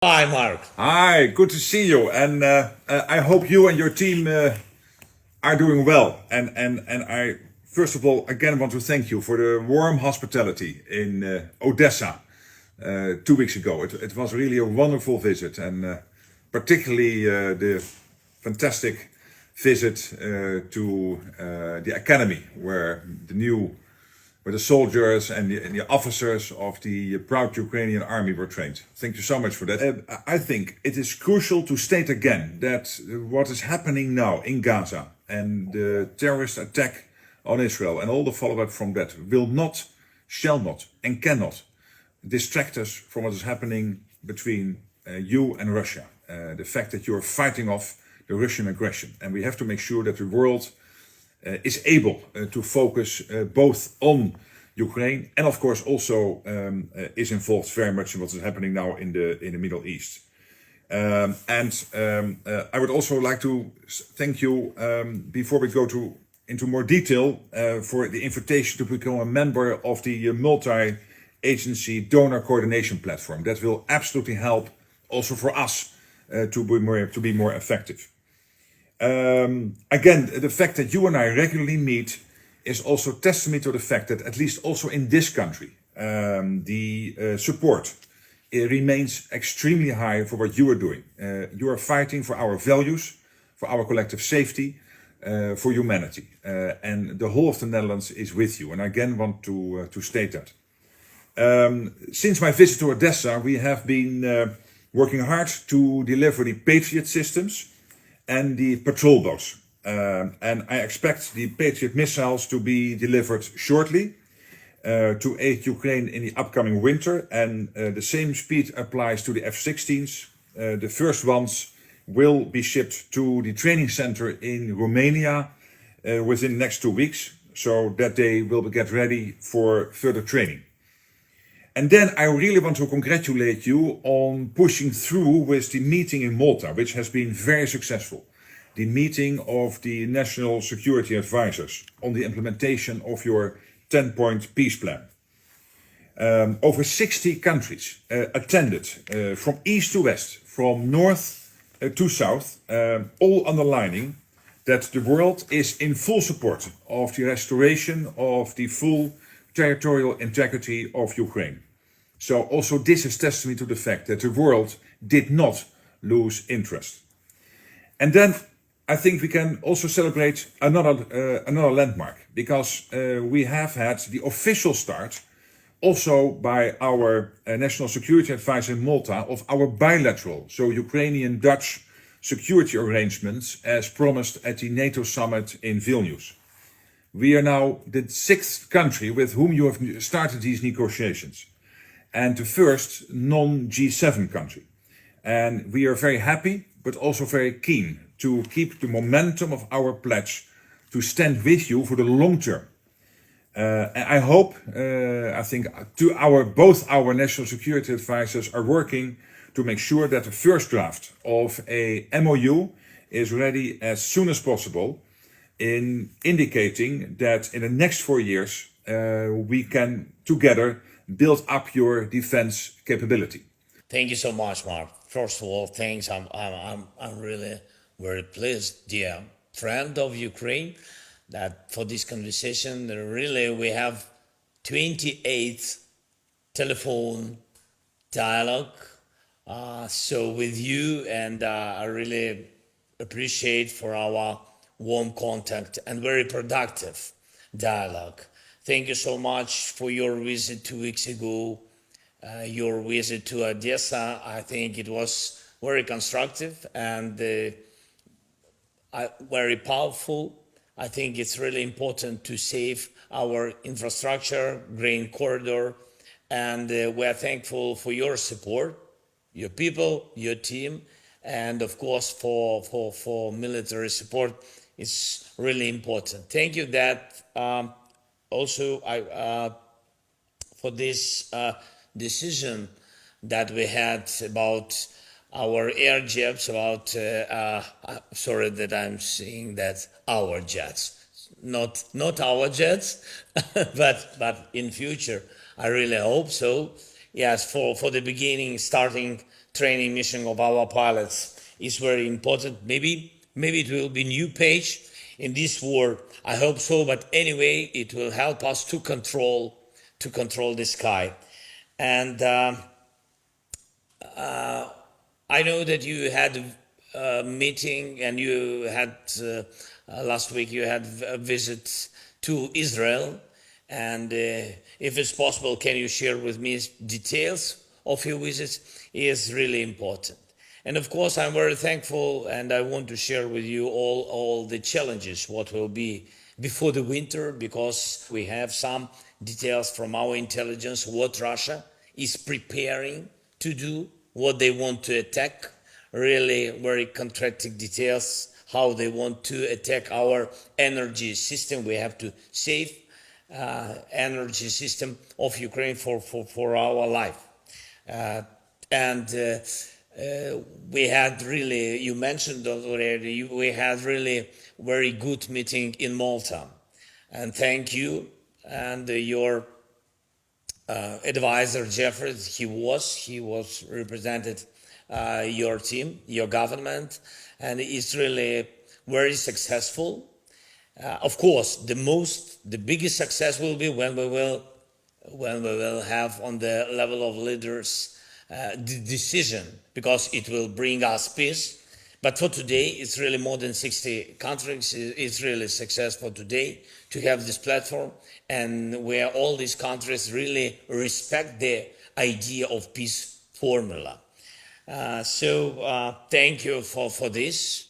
Hi, Mark. Hi, good to see you, and I hope you and your team are doing well. And I first of all again want to thank you for the warm hospitality in Odessa 2 weeks ago. It was really a wonderful visit, and particularly the fantastic visit to the academy where the soldiers and the officers of the proud Ukrainian army were trained. Thank you so much for that. I think it is crucial to state again that what is happening now in Gaza and the terrorist attack on Israel and all the follow-up from that will not, shall not, and cannot distract us from what is happening between you and Russia. The fact that you are fighting off the Russian aggression. And we have to make sure that the world is able to focus both on Ukraine and of course also is involved very much in what is happening now in the Middle East. I would also like to thank you before we go into more detail for the invitation to become a member of the multi-agency donor coordination platform. That will absolutely help also for us to be more effective. Again, the fact that you and I regularly meet is also testimony to the fact that at least also in this country, the support remains extremely high for what you are doing. You are fighting for our values, for our collective safety, for humanity. And the whole of the Netherlands is with you. And I again want to state that. Since my visit to Odessa, we have been working hard to deliver the Patriot systems and the patrol boats. And I expect the Patriot missiles to be delivered shortly to aid Ukraine in the upcoming winter. And the same speed applies to the F-16s. The first ones will be shipped to the training center in Romania within the next 2 weeks, so that they will get ready for further training. And then I really want to congratulate you on pushing through with the meeting in Malta, which has been very successful. The meeting of the National Security Advisors on the implementation of your 10-point peace plan. Over 60 countries attended from east to west, from north to south, all underlining that the world is in full support of the restoration of the full territorial integrity of Ukraine. So also this is testimony to the fact that the world did not lose interest. And then I think we can also celebrate another landmark, because we have had the official start also by our National Security Advisor in Malta of our bilateral, so Ukrainian-Dutch security arrangements as promised at the NATO summit in Vilnius. We are now the 6th country with whom you have started these negotiations, and the first non-G7 country. And we are very happy, but also very keen to keep the momentum of our pledge to stand with you for the long term. And I hope, I think both our national security advisors are working to make sure that the first draft of a MOU is ready as soon as possible, in indicating that in the next 4 years we can together build up your defense capability. Thank you so much, Mark. First of all, thanks. I'm really very pleased, dear friend of Ukraine, that for this conversation, really we have 28th telephone dialogue. So with you, and I really appreciate for our warm contact and very productive dialogue. Thank you so much for your visit 2 weeks ago. Your visit to Odessa, I think it was very constructive and very powerful. I think it's really important to save our infrastructure, grain corridor, and we are thankful for your support, your people, your team, and of course for military support. It's really important. Thank you that also for this decision that we had about our air jets, about sorry that I'm saying that our jets, not our jets, but in future I really hope so. Yes, for the beginning, starting training mission of our pilots is very important. Maybe it will be new page in this war. I hope so, but anyway, it will help us to control the sky. And I know that you had a meeting, and you had last week you had a visit to Israel. And if it's possible, can you share with me details of your visit? It is really important. And of course, I'm very thankful, and I want to share with you all the challenges, what will be before the winter, because we have some details from our intelligence, what Russia is preparing to do, what they want to attack, really very concrete details, how they want to attack our energy system. We have to save energy system of Ukraine for our life. We had really, you mentioned already, we had really very good meeting in Malta. And thank you. And your advisor, Jeffrey, he was represented your team, your government, and it's really very successful. Of course, the biggest success will be when we will have on the level of leaders the decision, because it will bring us peace. But for today, it's really more than 60 countries. It's really successful today to have this platform, and where all these countries really respect the idea of peace formula. So thank you for this.